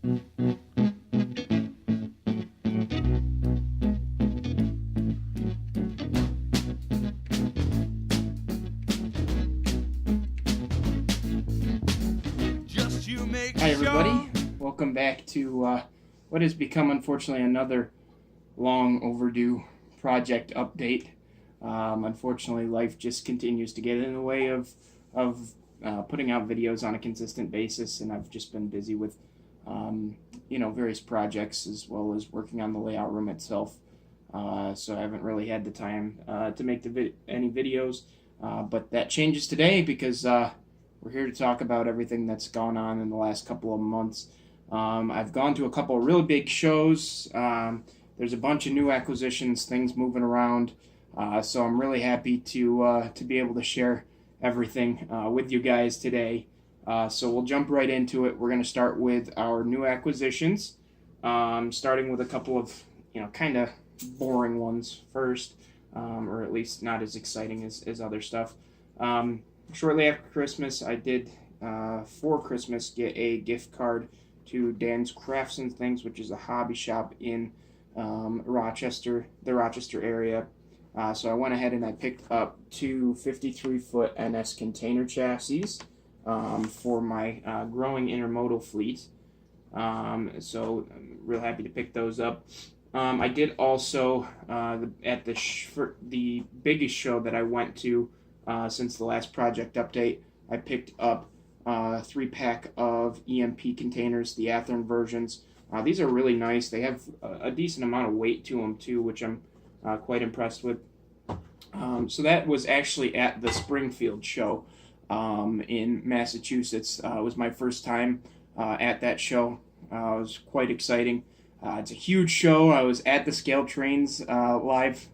Hi everybody, welcome back to what has become unfortunately another long overdue project update. Unfortunately, life just continues to get in the way of putting out videos on a consistent basis, and I've just been busy with various projects as well as working on the layout room itself. So I haven't really had the time to make any videos, but that changes today because we're here to talk about everything that's gone on in the last couple of months. I've gone to a couple of really big shows. There's a bunch of new acquisitions, things moving around. So I'm really happy to be able to share everything with you guys today. So we'll jump right into it. We're going to start with our new acquisitions, starting with a couple of kind of boring ones first, or at least not as exciting as other stuff. Shortly after Christmas, I did, for Christmas, get a gift card to Dan's Crafts and Things, which is a hobby shop in Rochester, the Rochester area. So I went ahead and I picked up two 53-foot NS container chassis for my growing intermodal fleet. So I'm real happy to pick those up. I did also, at the biggest show that I went to since the last project update, I picked up a 3-pack of EMP containers, the Athearn versions. These are really nice. They have a decent amount of weight to them too, which I'm quite impressed with. So that was actually at the Springfield show in Massachusetts. It was my first time at that show. It was quite exciting. It's a huge show. I was at the Scale Trains live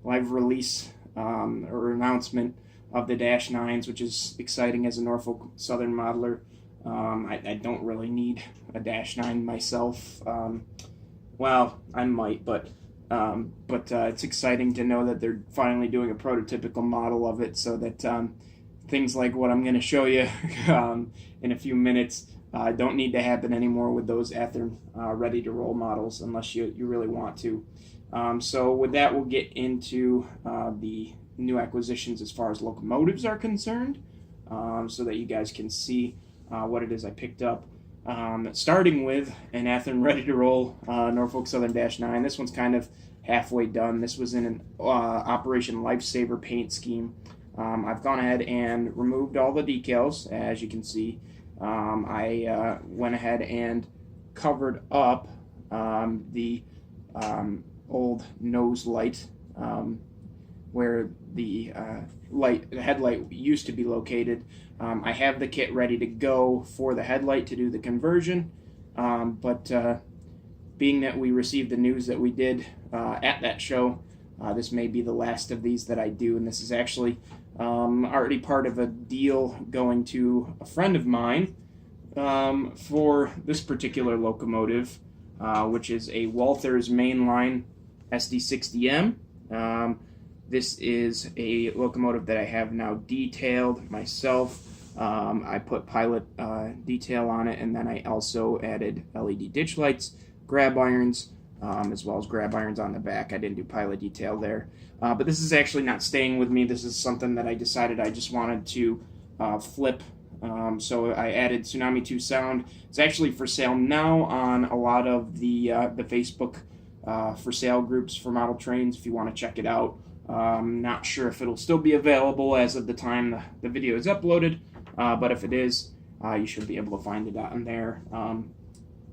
release or announcement of the Dash 9s, which is exciting as a Norfolk Southern modeler. I don't really need a Dash 9 myself. Well, I might, but it's exciting to know that they're finally doing a prototypical model of it, so that things like what I'm going to show you in a few minutes don't need to happen anymore with those Athearn ready-to-roll models unless you really want to. So with that, we'll get into the new acquisitions as far as locomotives are concerned, so that you guys can see what it is I picked up. Starting with an Athearn ready-to-roll Norfolk Southern Dash 9. This one's kind of halfway done. This was in an Operation Lifesaver paint scheme. I've gone ahead and removed all the decals, as you can see. I went ahead and covered up the old nose light where the headlight used to be located. I have the kit ready to go for the headlight to do the conversion, but being that we received the news that we did at that show, this may be the last of these that I do, and this is actually already part of a deal going to a friend of mine for this particular locomotive, which is a Walthers Mainline Sd 60M. This is a locomotive that I have now detailed myself. I put pilot detail on it, and then I also added LED ditch lights, grab irons, as well as grab irons on the back. I didn't do pilot detail there. But this is actually not staying with me. This is something that I decided I just wanted to flip. So I added Tsunami 2 sound. It's actually for sale now on a lot of the Facebook for sale groups for model trains if you want to check it out. Not sure if it'll still be available as of the time the video is uploaded, but if it is, you should be able to find it on there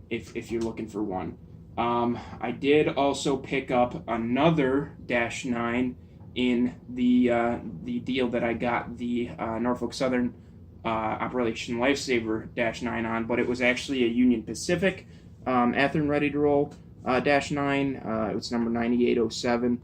if you're looking for one. I did also pick up another Dash 9 in the deal that I got the Norfolk Southern Operation Lifesaver Dash 9 on, but it was actually a Union Pacific Athearn ready-to-roll Dash 9. It was number 9807.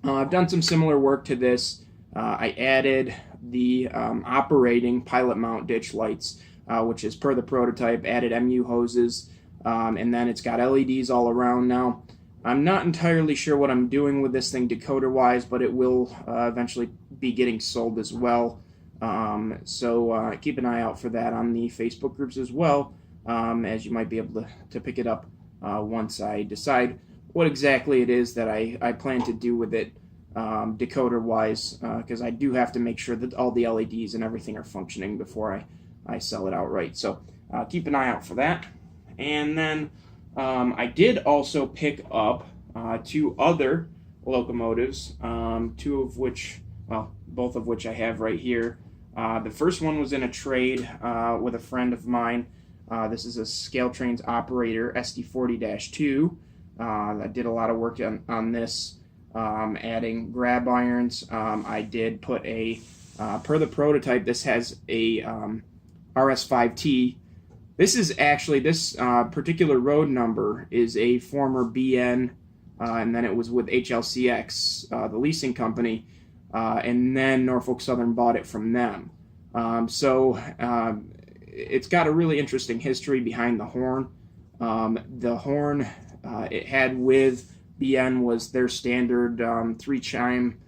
I've done some similar work to this. I added the operating pilot mount ditch lights, which is per the prototype, added MU hoses, and then it's got LEDs all around now. I'm not entirely sure what I'm doing with this thing decoder-wise, but it will eventually be getting sold as well. So keep an eye out for that on the Facebook groups as well. as you might be able to pick it up once I decide what exactly it is that I plan to do with it decoder-wise, because I do have to make sure that all the LEDs and everything are functioning before I sell it outright. So keep an eye out for that. And then I did also pick up 2 other locomotives, both of which I have right here. The first one was in a trade with a friend of mine. This is a Scale Trains Operator SD40-2. I did a lot of work on this, adding grab irons. I did put per the prototype, this has a RS5T. This is actually, this particular road number is a former BN, and then it was with HLCX, the leasing company, and then Norfolk Southern bought it from them. It's got a really interesting history behind the horn. The horn it had with BN was their standard 3-chime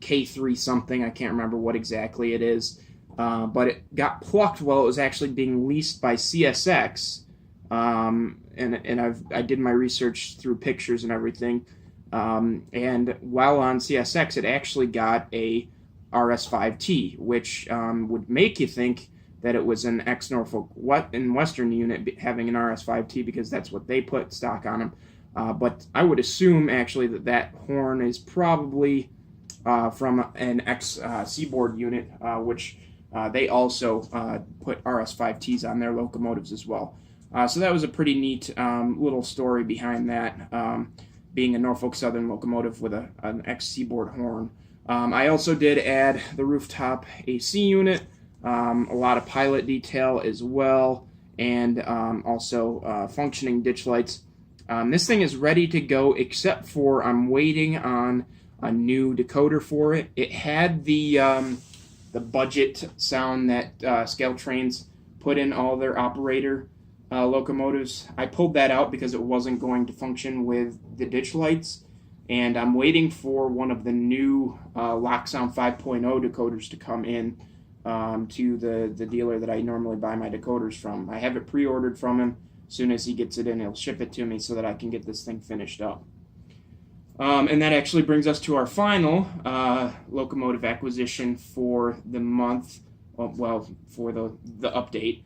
K3 something. I can't remember what exactly it is. But it got plucked while it was actually being leased by CSX. I did my research through pictures and everything. And while on CSX, it actually got a RS5T, which would make you think that it was an ex-Norfolk Western unit having an RS5T, because that's what they put stock on them. But I would assume actually that horn is probably from an ex-Seaboard unit, which they also put RS5Ts on their locomotives as well. So that was a pretty neat little story behind that, being a Norfolk Southern locomotive with an ex-Seaboard horn. I also did add the rooftop AC unit, a lot of pilot detail as well, and also functioning ditch lights. This thing is ready to go, except for I'm waiting on a new decoder for it. It had the budget sound that Scale Trains put in all their operator locomotives. I pulled that out because it wasn't going to function with the ditch lights, and I'm waiting for one of the new Locksound 5.0 decoders to come in to the dealer that I normally buy my decoders from. I have it pre-ordered from him. As soon as he gets it in, he'll ship it to me so that I can get this thing finished up. And that actually brings us to our final locomotive acquisition for the month, for the update,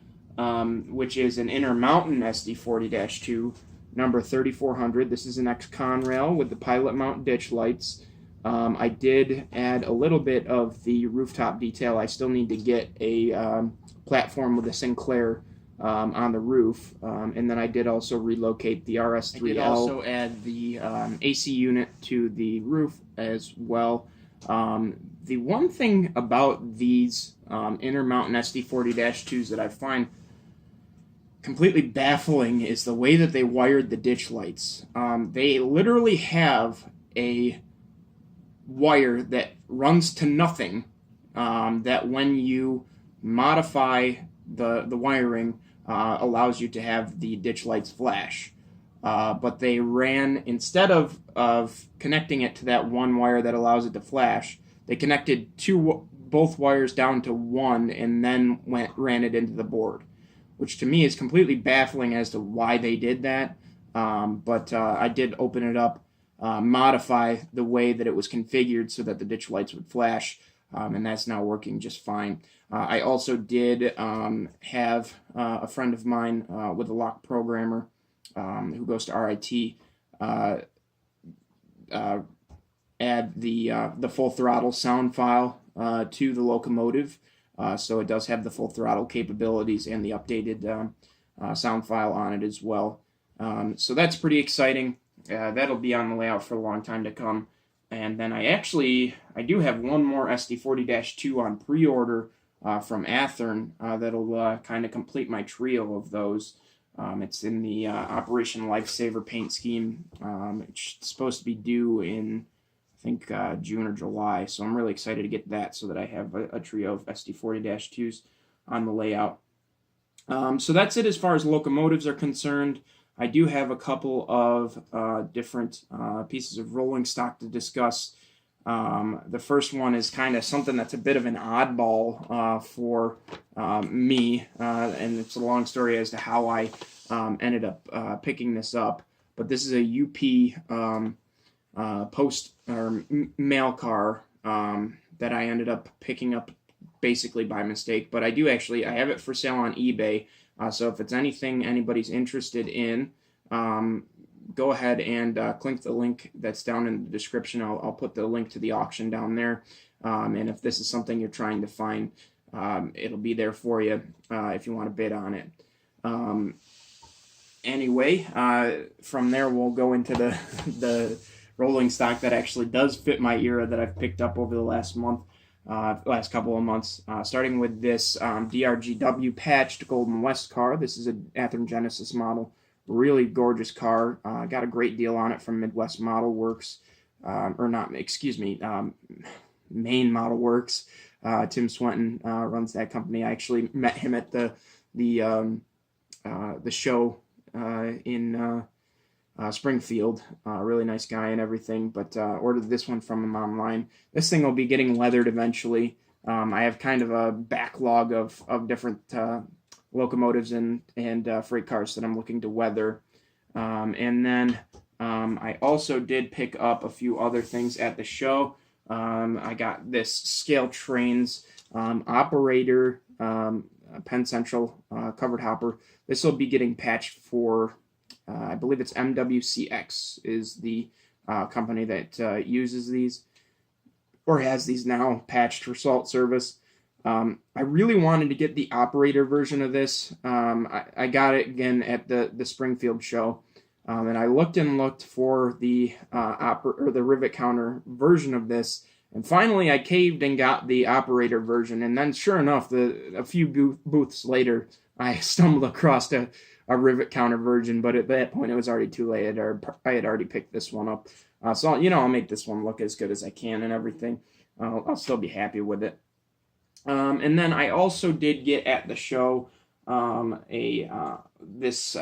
which is an Intermountain SD40-2, number 3400. This is an ex-Conrail with the pilot mount ditch lights. I did add a little bit of the rooftop detail. I still need to get a platform with a Sinclair on the roof, and then I did also relocate the RS3L. I did also add the AC unit to the roof as well. The one thing about these Intermountain SD40-2s that I find completely baffling is the way that they wired the ditch lights. They literally have a wire that runs to nothing, that when you modify the wiring, allows you to have the ditch lights flash. But they ran, instead of connecting it to that one wire that allows it to flash, they connected both wires down to one and then ran it into the board, which to me is completely baffling as to why they did that. But I did open it up, modify the way that it was configured so that the ditch lights would flash, and that's now working just fine. I also did have a friend of mine with a lock programmer who goes to RIT add the full throttle sound file to the locomotive, so it does have the full throttle capabilities and the updated sound file on it as well. So that's pretty exciting. That'll be on the layout for a long time to come. And then I do have one more SD40-2 on pre-order from Athearn that'll kind of complete my trio of those. It's in the Operation Lifesaver paint scheme. It's supposed to be due in, I think, June or July, so I'm really excited to get that so that I have a trio of SD40-2s on the layout. So that's it as far as locomotives are concerned. I do have a couple of different pieces of rolling stock to discuss. The first one is kind of something that's a bit of an oddball for me, and it's a long story as to how I ended up picking this up. But this is a UP post or mail car that I ended up picking up basically by mistake. But I have it for sale on eBay. So if it's anything anybody's interested in, go ahead and click the link that's down in the description. I'll put the link to the auction down there. And if this is something you're trying to find, it'll be there for you if you want to bid on it. Anyway, from there we'll go into the rolling stock that actually does fit my era that I've picked up over the last couple of months, starting with this DRGW patched Golden West car. This is an Athearn Genesis model. Really gorgeous car. Got a great deal on it from Midwest Model Works, Maine Model Works. Tim Swenton runs that company. I actually met him at the show in Springfield. Really nice guy and everything, but ordered this one from him online. This thing will be getting leathered eventually. I have kind of a backlog of different locomotives and freight cars that I'm looking to weather. And then I also did pick up a few other things at the show. I got this Scale Trains operator Penn Central covered hopper. This will be getting patched for, I believe it's MWCX is the company that uses these, or has these now patched for salt service. I really wanted to get the operator version of this. I got it again at the Springfield show, and I looked for the the rivet counter version of this, and finally I caved and got the operator version. And then, sure enough, a few booths later, I stumbled across a rivet counter version. But at that point, it was already too late. I had already picked this one up, so I'll make this one look as good as I can and everything. I'll still be happy with it. And then I also did get at the show this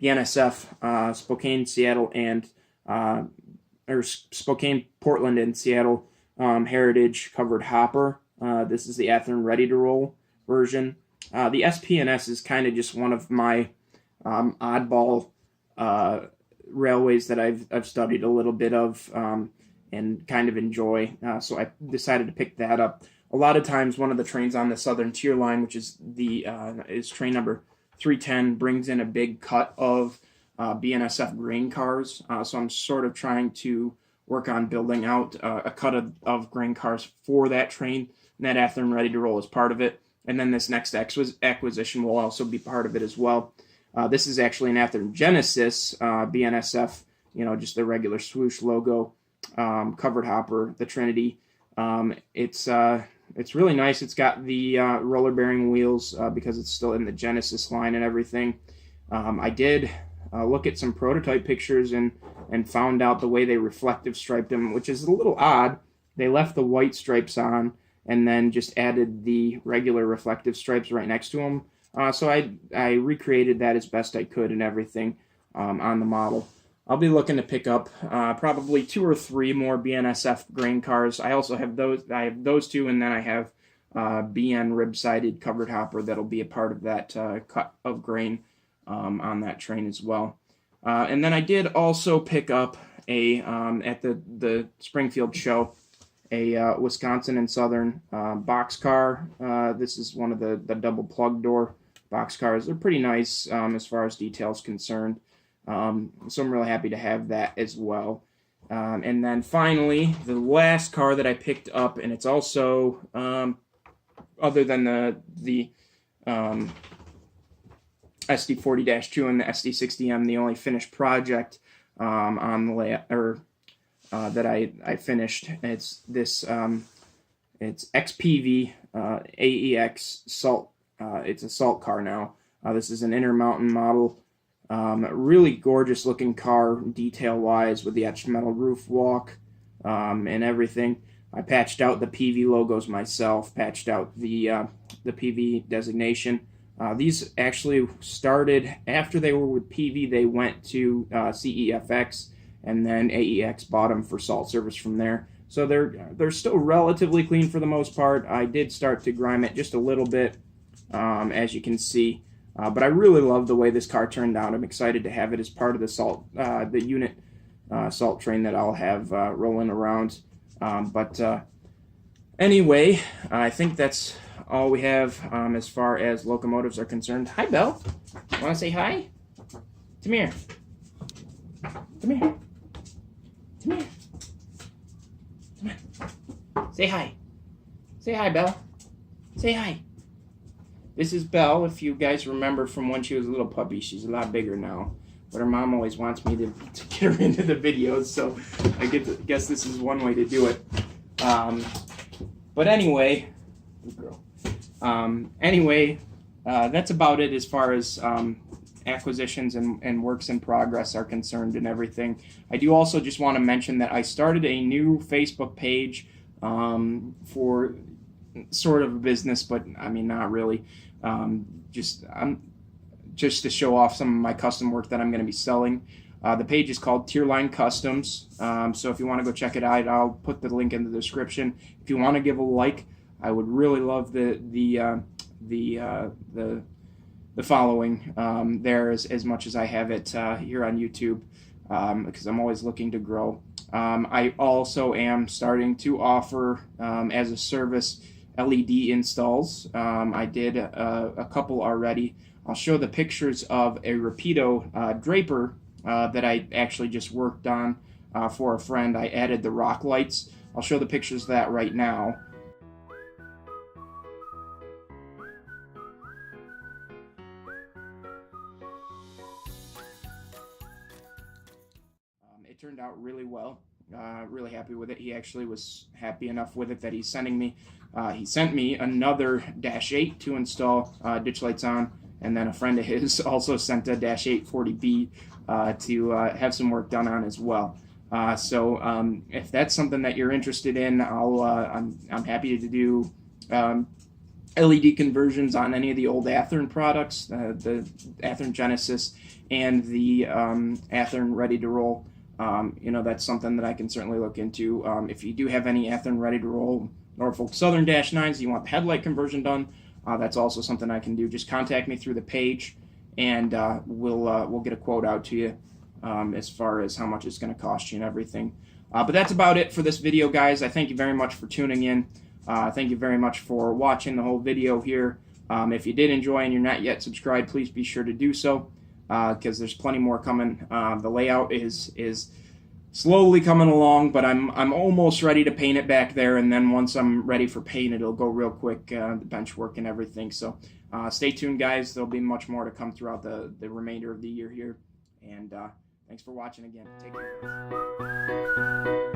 BNSF Spokane, Seattle, and or Spokane, Portland, and Seattle Heritage covered hopper. This is the Athearn Ready to Roll version. The SP&S is kind of just one of my oddball railways that I've studied a little bit of and kind of enjoy. So I decided to pick that up. A lot of times, one of the trains on the Southern Tier line, which is is train number 310, brings in a big cut of BNSF grain cars. So I'm sort of trying to work on building out a cut of grain cars for that train. And that Athearn Ready to Roll is part of it. And then this next acquisition will also be part of it as well. This is actually an Athearn Genesis BNSF, just the regular swoosh logo covered hopper, the Trinity. It's really nice. It's got the roller bearing wheels because it's still in the Genesis line and everything. I did look at some prototype pictures and found out the way they reflective striped them, which is a little odd. They left the white stripes on and then just added the regular reflective stripes right next to them. So I recreated that as best I could and everything on the model. I'll be looking to pick up probably 2 or 3 more BNSF grain cars. I also have those. I have those 2, and then I have BN rib-sided covered hopper that'll be a part of that cut of grain on that train as well. And then I did also pick up at the Springfield show a Wisconsin and Southern boxcar. This is one of the double plug door boxcars. They're pretty nice as far as details concerned. So I'm really happy to have that as well. And then finally, the last car that I picked up, and it's also, other than the SD40-2 and the SD60M, the only finished project on the that I finished. It's this it's XPV AEX salt. It's a salt car now. This is an Intermountain model. Really gorgeous looking car detail wise with the etched metal roof walk and everything. I patched out the PV logos myself, patched out the PV designation. These actually started after they were with PV. They went to CEFX, and then AEX bought them for salt service from there. So they're still relatively clean for the most part. I did start to grime it just a little bit, as you can see. But I really love the way this car turned out. I'm excited to have it as part of the unit salt train that I'll have rolling around. Anyway, I think that's all we have as far as locomotives are concerned. Hi, Belle. Want to say hi? Come here. Come here. Come here. Come on. Say hi. Say hi, Belle. Say hi. This is Belle, if you guys remember from when she was a little puppy. She's a lot bigger now. But her mom always wants me to get her into the videos, so I guess this is one way to do it. But anyway, good girl. That's about it as far as acquisitions and works in progress are concerned and everything. I do also just want to mention that I started a new Facebook page for sort of a business, but I mean not really. Just to show off some of my custom work that I'm going to be selling. The page is called Tierline Customs. So if you want to go check it out, I'll put the link in the description. If you want to give a like, I would really love the following there as much as I have it here on YouTube, because I'm always looking to grow. I also am starting to offer as a service LED installs. I did a couple already. I'll show the pictures of a Rapido draper that I actually just worked on for a friend. I added the rock lights. I'll show the pictures of that right now. It turned out really well. Really happy with it. He actually was happy enough with it that he sent me another Dash 8 to install ditch lights on, and then a friend of his also sent a Dash 8 40B to have some work done on as well. So if that's something that you're interested in, I'm happy to do LED conversions on any of the old Athearn products, the Athearn Genesis and the Athearn Ready to Roll. That's something that I can certainly look into. If you do have any Athearn Ready to Roll Norfolk Southern Dash 9s, you want the headlight conversion done, that's also something I can do. Just contact me through the page, and we'll get a quote out to you as far as how much it's going to cost you and everything. But that's about it for this video, guys. I thank you very much for tuning in. Thank you very much for watching the whole video here. If you did enjoy and you're not yet subscribed, please be sure to do so, because there's plenty more coming. The layout is slowly coming along, but I'm almost ready to paint it back there, and then once I'm ready for paint, it'll go real quick, the bench work and everything. So stay tuned, guys. There'll be much more to come throughout the remainder of the year here, and thanks for watching again. Take care.